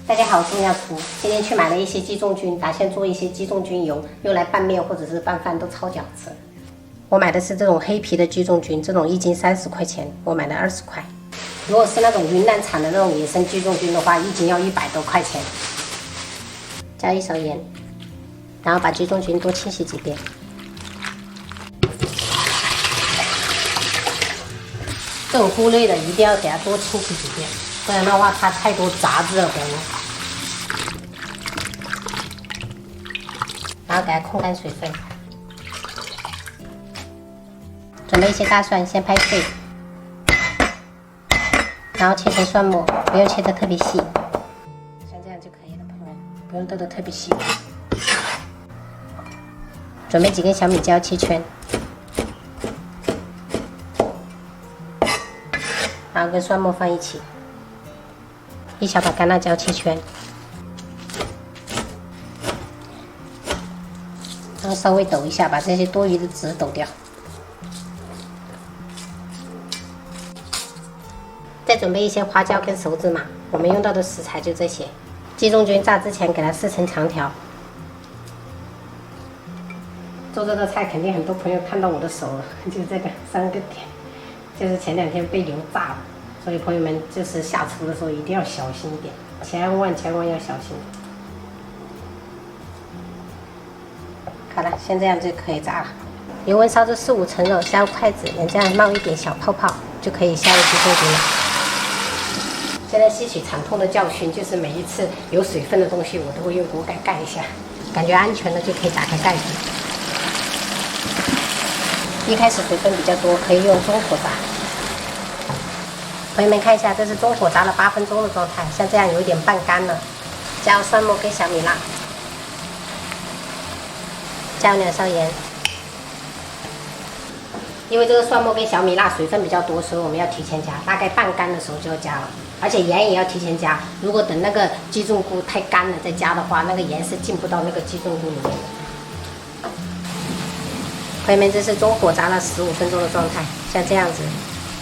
大家好，我是钟亚厨。今天去买了一些鸡枞菌，打算做一些鸡枞菌油，用来拌面或者是拌饭都超讲吃。我买的是这种黑皮的鸡枞菌，这种1斤30块钱，我买了20块。如果是那种云南产的那种野生鸡枞菌的话，1斤要100多块钱。加一勺盐，然后把鸡枞菌多清洗几遍。这种菇类的一定要给它多清洗几遍，不然的话它太多杂质了表面。然后给它控干水分。准备一些大蒜，先拍碎，然后切成蒜末，不用切得特别细，像这样就可以了，朋友们，不用剁得特别细。准备几根小米椒切圈，然后跟蒜末放一起，一小把干辣椒切圈，然后稍微抖一下，把这些多余的籽抖掉。再准备一些花椒跟熟芝麻，我们用到的食材就这些。鸡枞菌炸之前给它撕成长条。做这道菜肯定很多朋友看到我的手了，就是这个3个点，就是前2天被油炸了，所以朋友们就是下厨的时候一定要小心一点，千万要小心。好了，像这样就可以炸了。油温烧至4、5成肉，下入筷子，让这样冒一点小泡泡，就可以下入鸡枞菌了。现在吸取惨痛的教训，就是每一次有水分的东西，我都会用锅盖盖一下，感觉安全了就可以打开盖子。一开始水分比较多，可以用中火炸。朋友们看一下，这是中火炸了8分钟的状态，像这样有一点半干了。加入蒜末跟小米辣，加入2勺盐。因为这个蒜末跟小米辣水分比较多，所以我们要提前加，大概半干的时候就要加了。而且盐也要提前加，如果等那个鸡枞菇太干了再加的话，那个盐是进不到那个鸡枞菇里面的。朋友们，这是中火炸了15分钟的状态，像这样子，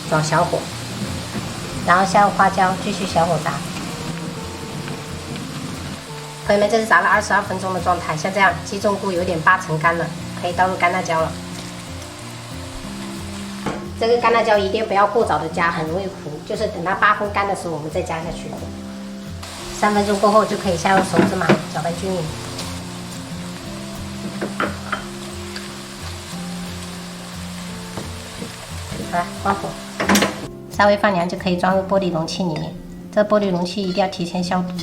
转小火，然后下入花椒，继续小火炸。朋友们，这是炸了22分钟的状态，像这样，鸡枞菇有点8成干了，可以倒入干辣椒了。这个干辣椒一定不要过早的加，很容易糊，就是等它8分干的时候我们再加下去。3分钟过后就可以下入熟芝麻，搅拌均匀。好了，关火，稍微放凉就可以装入玻璃容器里面。这玻璃容器一定要提前消毒。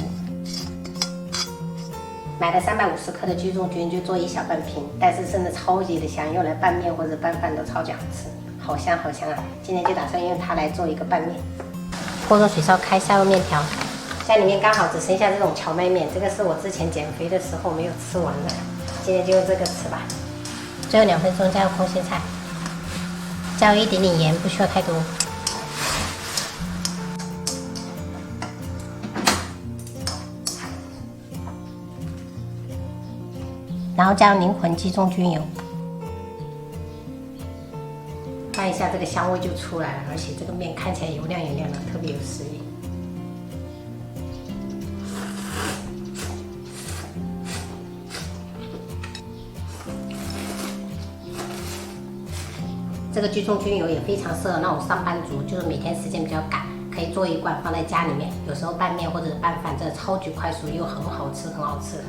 买了350克的鸡枞菌，就做1小半瓶，但是真的超级的香，用来拌面或者拌饭都超级好吃。好香好香啊！今天就打算用它来做一个拌面。锅中水烧开，下入面条，家里面刚好只剩下这种荞麦面，这个是我之前减肥的时候没有吃完的，今天就用这个吃吧。最后2分钟加入空心菜，加入一点点盐，不需要太多。然后加入灵魂鸡枞菌油。看一下这个香味就出来了，而且这个面看起来油亮油亮的，特别有食欲。这个鸡枞菌油也非常适合那种上班族，就是每天时间比较赶，可以做一罐放在家里面，有时候拌面或者是拌饭，真的超级快速又很好吃，很好吃。